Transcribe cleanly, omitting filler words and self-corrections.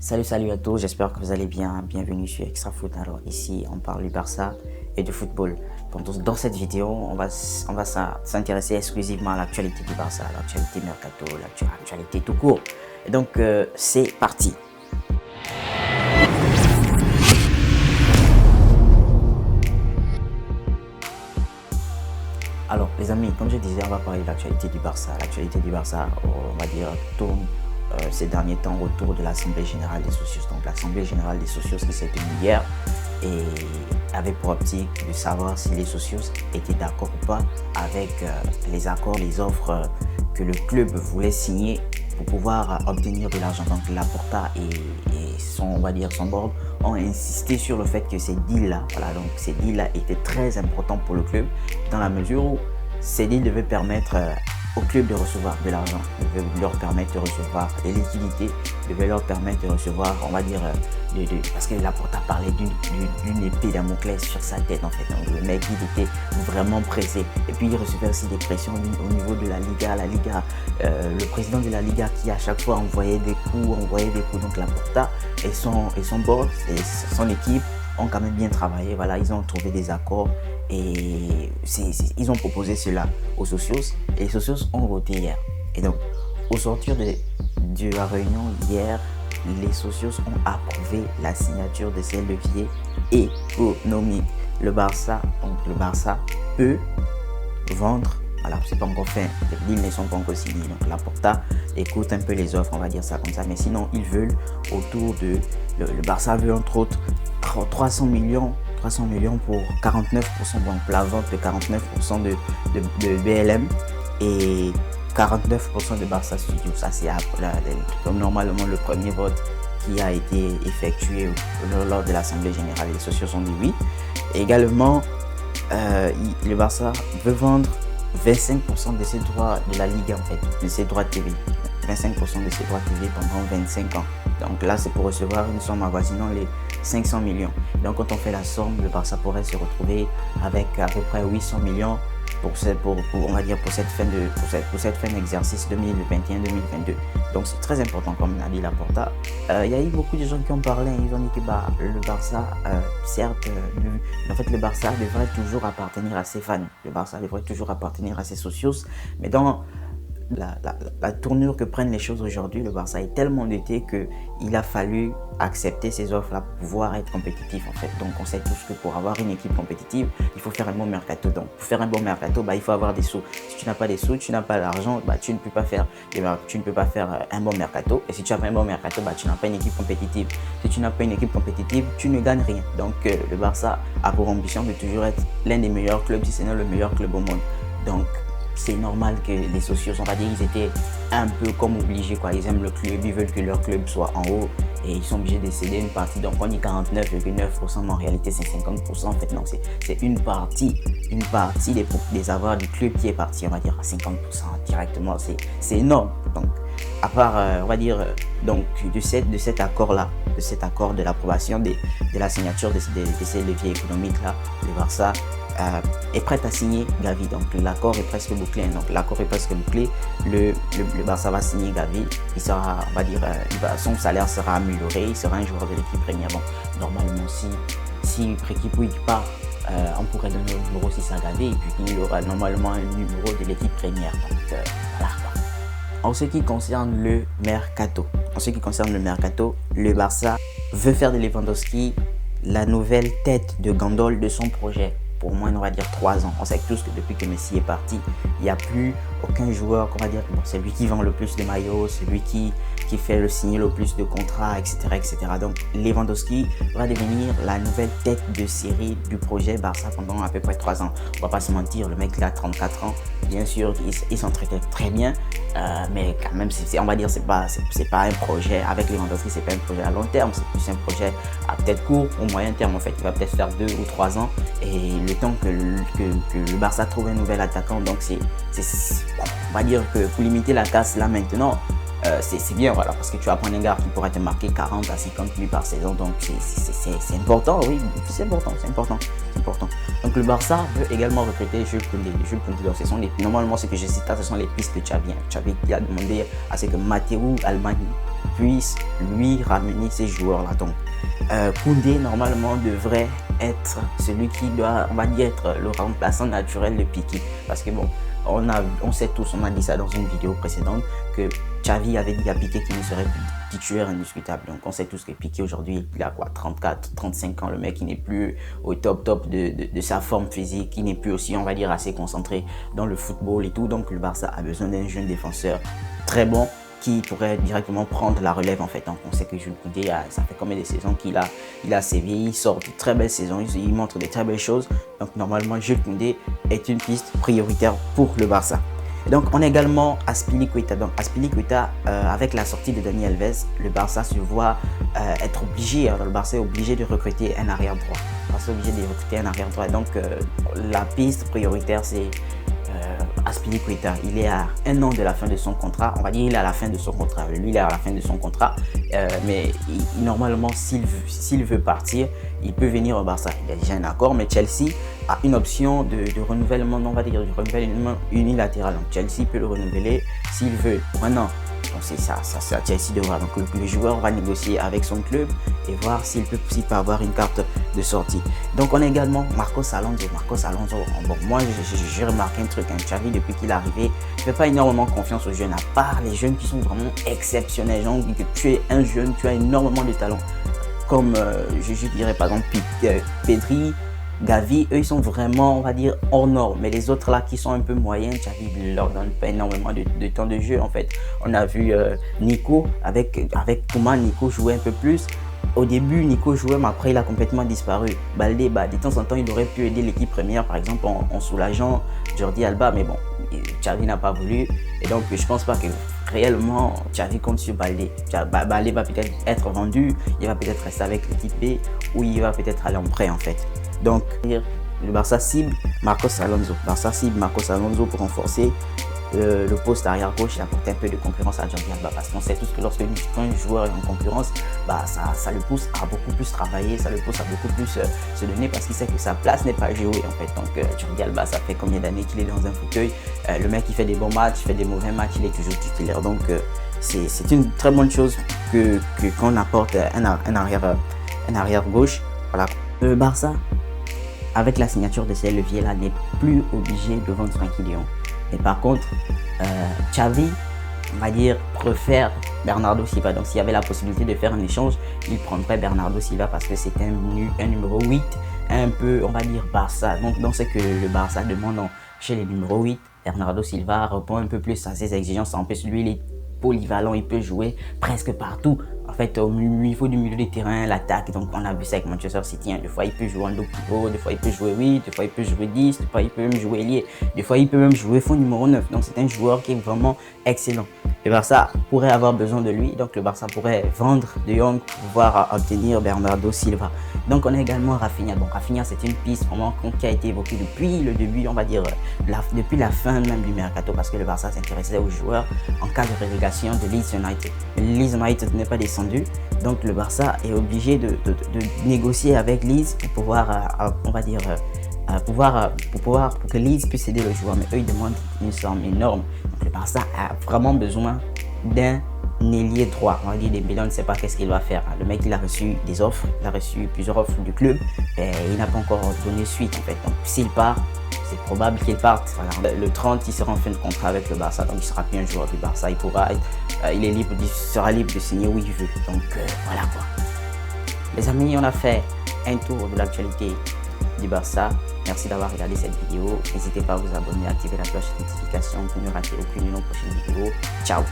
Salut à tous, j'espère que vous allez bien. Bienvenue sur Extra Foot. Alors ici, on parle du Barça et du football. Dans cette vidéo, on va s'intéresser exclusivement à l'actualité du Barça, l'actualité mercato, l'actualité tout court. Et donc, c'est parti. Alors les amis, comme je disais, on va parler de l'actualité du Barça. L'actualité du Barça, on va dire, tourne ces derniers temps autour de l'Assemblée Générale des Socios. Donc l'Assemblée Générale des Socios qui s'est tenue hier et avait pour optique de savoir si les Socios étaient d'accord ou pas avec les accords, les offres que le club voulait signer pour pouvoir obtenir de l'argent. Donc Laporta et son, on va dire, son board ont insisté sur le fait que ces deals-là, étaient très importants pour le club dans la mesure où ces deals devaient permettre au club de recevoir de l'argent, devait leur permettre de recevoir des liquidités, devait leur permettre de recevoir, on va dire, parce que Laporta parlait d'une épée Damoclès sur sa tête en fait. Donc le mec il était vraiment pressé. Et puis il recevait aussi des pressions au niveau de la Liga. Le président de la Liga qui à chaque fois envoyait des coups. Donc Laporta et son board et son équipe ont quand même bien travaillé. Voilà, ils ont trouvé des accords et ils ont proposé cela aux Socios et les Socios ont voté hier. Et donc, au sortir de la réunion hier, les Socios ont approuvé la signature de ces leviers économiques. Le Barça peut vendre. Voilà, c'est pas encore fait, les deals ne sont pas encore signés. Donc Laporta écoute un peu les offres, on va dire ça comme ça. Mais sinon, ils veulent autour de... Le Barça veut entre autres 300 millions pour 49%, donc la vente de 49% de BLM et 49% de Barça Studio. Ça, c'est comme normalement le premier vote qui a été effectué lors de l'Assemblée Générale. Les socios ont dit oui. Et également, le Barça veut vendre 25% de ses droits de la Ligue, en fait, de ses droits TV. 25% de ses droits TV pendant 25 ans. Donc là, c'est pour recevoir une somme avoisinant les 500 millions. Donc quand on fait la somme, le Barça pourrait se retrouver avec à peu près 800 millions pour cette fin d'exercice 2021-2022. Donc c'est très important, comme l'a dit Laporta. Il y a eu beaucoup de gens qui ont parlé, ils ont dit que le Barça, certes, le Barça devrait toujours appartenir à ses fans. Le Barça devrait toujours appartenir à ses socios. Mais dans la tournure que prennent les choses aujourd'hui, le Barça est tellement endetté qu'il a fallu accepter ces offres-là pour pouvoir être compétitif en fait. Donc on sait tous que pour avoir une équipe compétitive, il faut faire un bon mercato. Donc pour faire un bon mercato, il faut avoir des sous. Si tu n'as pas des sous, tu n'as pas l'argent, tu ne peux pas faire un bon mercato. Et si tu n'as pas un bon mercato, tu n'as pas une équipe compétitive. Si tu n'as pas une équipe compétitive, tu ne gagnes rien. Donc le Barça a pour ambition de toujours être l'un des meilleurs clubs, si ce n'est le meilleur club au monde. Donc c'est normal que les socios, on va dire, ils étaient un peu comme obligés, quoi. Ils aiment le club, ils veulent que leur club soit en haut et ils sont obligés de céder une partie. Donc on dit 49,9%, mais en réalité c'est 50% en fait. Donc c'est une partie des avoirs du club qui est partie, on va dire à 50% directement. C'est énorme. Donc à part, on va dire, donc de cet accord-là, de cet accord de l'approbation de la signature de ces leviers économiques-là, le Barça est prêt à signer Gavi. Donc l'accord est presque bouclé. Le Barça va signer Gavi. Il sera, on va dire, son salaire sera amélioré. Il sera un joueur de l'équipe première. Bon, normalement, si Préquipuy part, on pourrait donner le numéro 6 à Gavi et puis il aura normalement un numéro de l'équipe première. Donc voilà. En ce qui concerne le mercato, le Barça veut faire de Lewandowski la nouvelle tête de gondole de son projet. Pour au moins, on va dire 3 ans. On sait tous que depuis que Messi est parti, il n'y a plus aucun joueur, on va dire, c'est lui qui vend le plus de maillots, c'est lui qui fait signer le plus de contrats, etc., etc. Donc Lewandowski va devenir la nouvelle tête de série du projet Barça pendant à peu près 3 ans. On va pas se mentir, le mec il a 34 ans, bien sûr, il s'entraîne très bien, mais quand même, on va dire, c'est pas un projet, avec Lewandowski, c'est pas un projet à long terme, c'est plus un projet à peut-être court ou moyen terme en fait. Il va peut-être faire 2 ou 3 ans et le temps que le Barça trouve un nouvel attaquant. Donc on va dire que pour limiter la casse là maintenant, c'est bien, voilà, parce que tu vas prendre un gars qui pourrait te marquer 40 à 50 buts par saison. Donc c'est important, oui, c'est important. Donc le Barça veut également recruter Jules Koundé. Donc normalement ce que je cite là, ce sont les pistes de Xavi. Xavi qui a demandé à ce que Matteo Almani puisse lui ramener ces joueurs-là. Donc, Koundé, normalement, devrait être celui qui doit, on va dire, être le remplaçant naturel de Piqué. Parce que bon, on sait tous, on a dit ça dans une vidéo précédente, que Xavi avait dit à Piqué qu'il ne serait plus titulaire indiscutable. Donc on sait tous que Piqué aujourd'hui, il a quoi, 34, 35 ans, le mec il n'est plus au top de sa forme physique, il n'est plus aussi, on va dire, assez concentré dans le football et tout. Donc le Barça a besoin d'un jeune défenseur très bon qui pourrait directement prendre la relève en fait. Donc on sait que Jules Koundé, ça fait combien de saisons qu'il a sévi, il sort de très belles saisons, il montre de très belles choses. Donc normalement Jules Koundé est une piste prioritaire pour le Barça. Et donc on a également Azpilicueta. Donc Azpilicueta, avec la sortie de Dani Alves, le Barça se voit être obligé, le Barça est obligé de recruter un arrière droit. Le Barça est obligé de recruter un arrière droit. Donc la piste prioritaire c'est Azpilicueta. Il est à 1 an de la fin de son contrat. On va dire il est à la fin de son contrat. Lui, il est à la fin de son contrat. Mais normalement, s'il veut partir, il peut venir au Barça. Il y a déjà un accord, mais Chelsea a une option de renouvellement, on va dire de renouvellement unilatéral. Donc Chelsea peut le renouveler s'il veut. Maintenant, donc c'est ça, c'est à Chelsea de voir. Donc le joueur va négocier avec son club et voir s'il peut avoir une carte de sortie. Donc on a également Marcos Alonso. Bon, moi j'ai remarqué un truc, Xavi depuis qu'il est arrivé, ne fait pas énormément confiance aux jeunes, à part les jeunes qui sont vraiment exceptionnels. Genre que tu es un jeune, tu as énormément de talent. Comme je dirais par exemple Pedri, Gavi, eux ils sont vraiment, on va dire, hors norme. Mais les autres là qui sont un peu moyens, Xavi ne leur donne pas énormément de temps de jeu en fait. On a vu Nico avec Koeman, Nico jouait un peu plus. Au début, Nico jouait, mais après il a complètement disparu. Baldé, de temps en temps, il aurait pu aider l'équipe première, par exemple en soulageant Jordi Alba, mais bon, Xavi n'a pas voulu. Et donc je pense pas que réellement Xavi compte sur Baldé. Baldé va peut-être être vendu, il va peut-être rester avec l'équipe B, ou il va peut-être aller en prêt en fait. Donc, le Barça cible Marcos Alonso pour renforcer le poste arrière gauche et apporter un peu de concurrence à Jordi Alba. Parce qu'on sait tous que lorsque un joueur est en concurrence, ça le pousse à beaucoup plus travailler, ça le pousse à beaucoup plus se donner parce qu'il sait que sa place n'est pas jouée en fait. Donc, Jordi Alba, ça fait combien d'années qu'il est dans un fauteuil. Le mec, il fait des bons matchs, il fait des mauvais matchs, il est toujours titulaire. Donc, c'est une très bonne chose qu'on apporte un arrière gauche. Voilà. Le Barça, avec la signature de ces leviers-là, n'est plus obligé de vendre Frenkie de Jong. Mais par contre, Xavi, on va dire, préfère Bernardo Silva. Donc s'il y avait la possibilité de faire un échange, il prendrait Bernardo Silva parce que c'est un numéro 8, un peu, on va dire, Barça. Donc dans ce que le Barça demande chez les numéros 8, Bernardo Silva répond un peu plus à ses exigences. En plus, lui, il est polyvalent, il peut jouer presque partout. En fait, au niveau du milieu de terrain, l'attaque, donc on a vu ça avec Manchester City. Des fois, il peut jouer en dos pivot, des fois, il peut jouer 8, des fois, il peut jouer 10, des fois, il peut même jouer ailier, des fois, il peut même jouer fond numéro 9. Donc, c'est un joueur qui est vraiment excellent. Le Barça pourrait avoir besoin de lui, donc le Barça pourrait vendre De Jong pour pouvoir obtenir Bernardo Silva. Donc, on a également Rafinha. Bon, Rafinha, c'est une piste vraiment qui a été évoquée depuis le début, on va dire, depuis la fin même du mercato, parce que le Barça s'intéressait aux joueurs en cas de relégation de Leeds United. Leeds United n'est pas descendu, donc le Barça est obligé de négocier avec Leeds pour pouvoir, on va dire, pour que Leeds puisse aider le joueur. Mais eux, ils demandent une somme énorme. Donc le Barça a vraiment besoin d'un ailier droit. On va dire Dembélé, on ne sait pas qu'est-ce qu'il va faire. Le mec, il a reçu des offres, il a reçu plusieurs offres du club et il n'a pas encore donné suite en fait. Donc s'il part, c'est probable qu'il parte. Voilà. Le 30, il sera en fin de contrat avec le Barça, donc il sera plus un joueur du Barça. Il sera libre de signer où il veut. Donc voilà quoi. Les amis, on a fait un tour de l'actualité du Barça. Merci d'avoir regardé cette vidéo. N'hésitez pas à vous abonner, à activer la cloche de notification pour ne rater aucune de nos prochaines vidéos. Ciao.